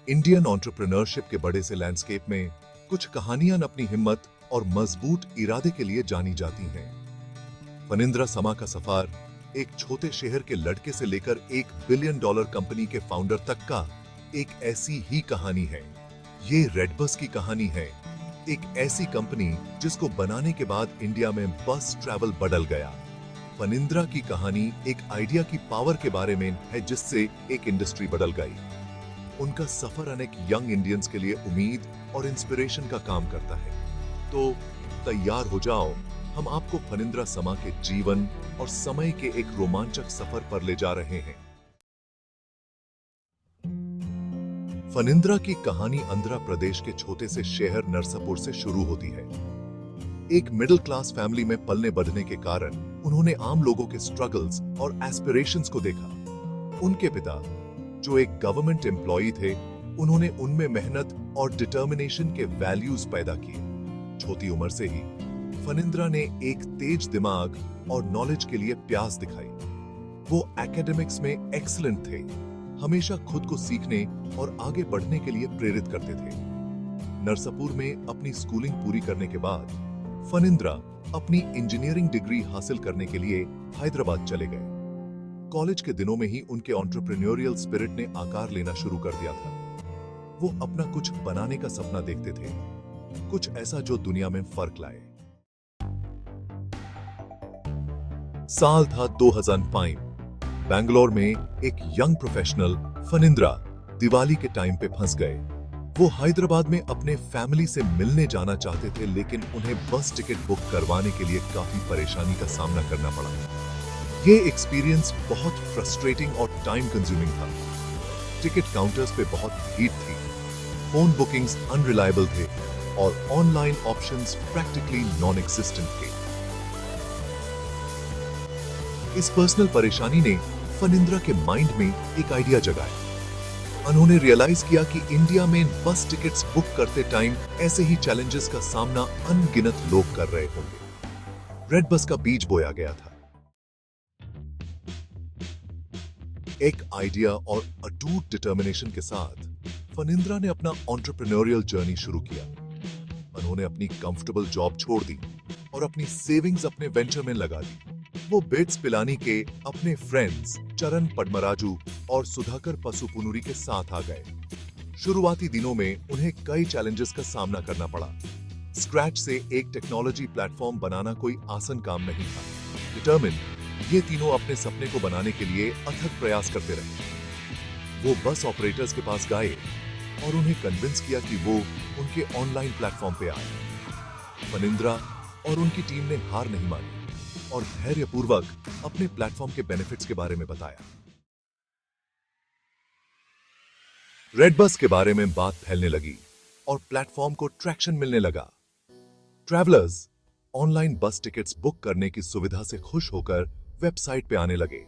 Indian entrepreneurship के बड़े से लैंडस्केप में कुछ कहानियां अपनी हिम्मत और मजबूत इरादे के लिए जानी जाती हैं। फनिंद्रा समा का सफर एक छोटे शहर के लड़के से लेकर $1 बिलियन कंपनी के फाउंडर तक का एक ऐसी ही कहानी है। ये रेडबस की कहानी है, एक ऐसी कंपनी जिसको बनाने के बाद इंडिया में बस ट्रैवल बदल गया। फनिंद्रा की कहानी एक आइडिया की पावर के बारे में है जिससे एक इंडस्ट्री बदल गई। उनका सफर अनेक यंग इंडियंस के लिए उम्मीद और इंस्पिरेशन का काम करता है। तो तैयार हो जाओ, हम आपको फनिंद्रा समा के जीवन और समय के एक रोमांचक सफर पर ले जा रहे हैं। फनिंद्रा की कहानी आंध्र प्रदेश के छोटे से शहर नरसापुर से शुरू होती है। एक मिडिल क्लास फैमिली में पलने बढ़ने के कारण उन्होंने आम लोगों के स्ट्रगल्स और एस्पिरेशंस को देखा। उनके पिता, जो एक गवर्नमेंट एम्प्लॉई थे, उन्होंने उनमें मेहनत और डिटर्मिनेशन के वैल्यूज पैदा किए। छोटी उम्र से ही फनिंद्रा ने एक तेज दिमाग और नॉलेज के लिए प्यास दिखाई। वो एकेडमिक्स में एक्सीलेंट थे, हमेशा खुद को सीखने और आगे बढ़ने के लिए प्रेरित करते थे। नरसापुर में अपनी स्कूलिंग पूरी करने के बाद फनिंद्रा अपनी इंजीनियरिंग डिग्री हासिल करने के लिए हैदराबाद चले गए। कॉलेज के दिनों में ही उनके एंटरप्रेन्योरियल स्पिरिट ने आकार लेना शुरू कर दिया था। वो अपना कुछ बनाने का सपना देखते थे, कुछ ऐसा जो दुनिया में फर्क लाए। साल था 2005। बेंगलोर में एक यंग प्रोफेशनल फनिंद्रा दिवाली के टाइम पे फंस गए। वो हैदराबाद में अपने फैमिली से मिलने जाना चाहते थे, लेकिन उन्हें बस टिकट बुक करवाने के लिए काफी परेशानी का सामना करना पड़ा। ये एक्सपीरियंस बहुत फ्रस्ट्रेटिंग और टाइम कंज्यूमिंग था। टिकट काउंटर्स पे बहुत भीड़ थी, फोन बुकिंग्स अनरिलायबल थे और online options practically non existent थे। इस पर्सनल परेशानी ने फनिंद्रा के माइंड में एक आइडिया जगाया। उन्होंने रियलाइज किया कि इंडिया में बस टिकट्स बुक करते टाइम ऐसे ही चैलेंजेस का सामना अनगिनत लोग कर रहे होंगे। रेड बस का बीज बोया गया था। एक आइडिया और अटूट डिटर्मिनेशन के साथ फनिंद्रा ने अपना एंटरप्रेन्योरियल जर्नी शुरू किया। उन्होंने अपनी कंफर्टेबल जॉब छोड़ दी और अपनी सेविंग्स अपने वेंचर में लगा दी। वो बिट्स पिलानी के अपने फ्रेंड्स चरण पद्मराजू और सुधाकर पसुपुनुरी के साथ आ गए। शुरुआती दिनों में उन्हें कई चैलेंजेस का सामना करना पड़ा। स्क्रैच से एक टेक्नोलॉजी प्लेटफॉर्म बनाना कोई आसान काम नहीं था। डिटर्मिन, ये तीनों अपने सपने को बनाने के लिए अथक प्रयास करते रहे। वो बस ऑपरेटर्स के पास गए और उन्हें कन्विंस किया कि वो उनके ऑनलाइन प्लेटफॉर्म पे आए। फनिंद्रा और उनकी टीम ने हार नहीं मानी और धैर्यपूर्वक अपने प्लेटफॉर्म के बेनिफिट्स के बारे में बताया। रेड बस के बारे में बात फैलने लगी और प्लेटफॉर्म को ट्रैक्शन मिलने लगा। ट्रैवलर्स ऑनलाइन बस टिकट्स बुक करने की सुविधा से खुश होकर वेबसाइट पे आने लगे।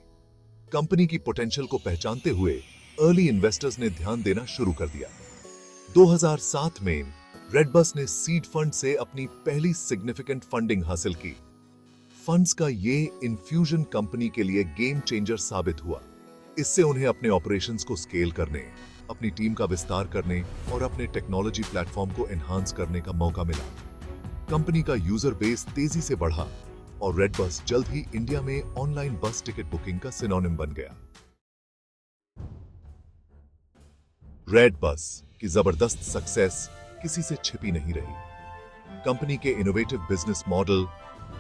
कंपनी की पोटेंशियल को पहचानते हुए अर्ली इन्वेस्टर्स ने ध्यान देना शुरू कर दिया। 2007 में रेड बस ने सीड फंड से अपनी पहली सिग्निफिकेंट फंडिंग हासिल की। फंड्स का ये इन्फ्यूजन कंपनी के लिए गेम चेंजर साबित हुआ। इससे उन्हें अपने ऑपरेशंस को स्केल करने, अपनी टीम का विस्तार करने और अपने टेक्नोलॉजी प्लेटफॉर्म को एनहांस करने का मौका मिला। कंपनी का यूजर बेस तेजी से बढ़ा और रेड बस जल्द ही इंडिया में ऑनलाइन बस टिकट बुकिंग का सिनोनिम बन गया। रेड बस की जबरदस्त सक्सेस किसी से छिपी नहीं रही। कंपनी के इनोवेटिव बिजनेस मॉडल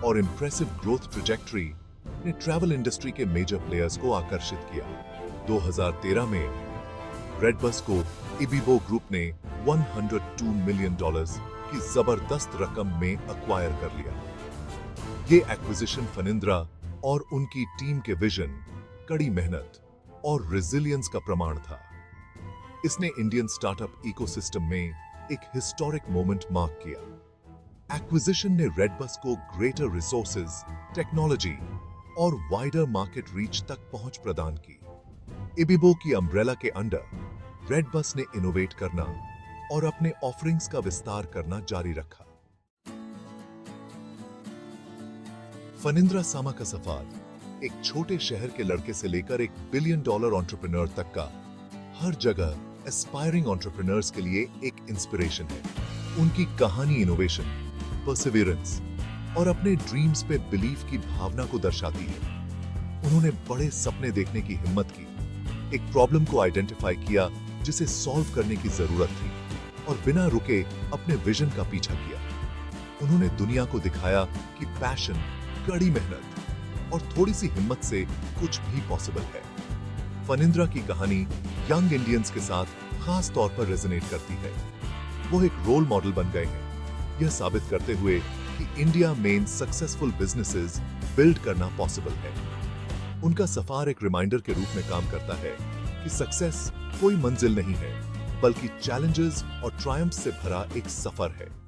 और इंप्रेसिव ग्रोथ ट्रैजेक्टरी ने ट्रैवल इंडस्ट्री के मेजर प्लेयर्स को आकर्षित किया। 2013 में रेड बस को इबिबो ग्रुप ने $102 मिलियन की जबरदस्त रकम में अक्वायर कर लिया। ये एक्विजिशन फनिंद्रा और उनकी टीम के विजन, कड़ी मेहनत और रेजिलियंस का प्रमाण था। इसने इंडियन स्टार्टअप इकोसिस्टम में एक हिस्टोरिक मोमेंट मार्क किया। एक्विजिशन ने रेड बस को ग्रेटर रिसोर्सेज, टेक्नोलॉजी और वाइडर मार्केट रीच तक पहुंच प्रदान की। इबिबो की अम्ब्रेला के अंडर रेड बस ने इनोवेट करना और अपने ऑफरिंग्स का विस्तार करना जारी रखा। फनिंद्रा समा का सफर एक छोटे शहर के लड़के से लेकर $1 बिलियन एंटरप्रेन्योर तक का हर जगह एस्पायरिंग एंटरप्रेन्योर्स के लिए एक इंस्पिरेशन है। उनकी कहानी इनोवेशन, परसिवियरेंस और अपने ड्रीम्स पे बिलीफ की भावना को दर्शाती है। उन्होंने बड़े सपने देखने की हिम्मत की, एक प्रॉब्लम को आइडेंटिफाई किया जिसे सॉल्व करने की जरूरत थी और बिना रुके अपने विजन का पीछा किया। उन्होंने दुनिया को दिखाया कि पैशन, कड़ी मेहनत और थोड़ी सी हिम्मत से कुछ भी पॉसिबल है। फनिंद्रा की कहानी यंग इंडियंस के साथ खास तौर पर रेजोनेट करती है। वो एक रोल मॉडल बन गए हैं, यह साबित करते हुए कि इंडिया में सक्सेसफुल बिजनेसेस बिल्ड करना पॉसिबल है। उनका सफर एक रिमाइंडर के रूप में काम करता है कि सक्सेस कोई मंजिल नहीं है, बल्कि चैलेंजेस और ट्रायम्फ से भरा एक सफर है।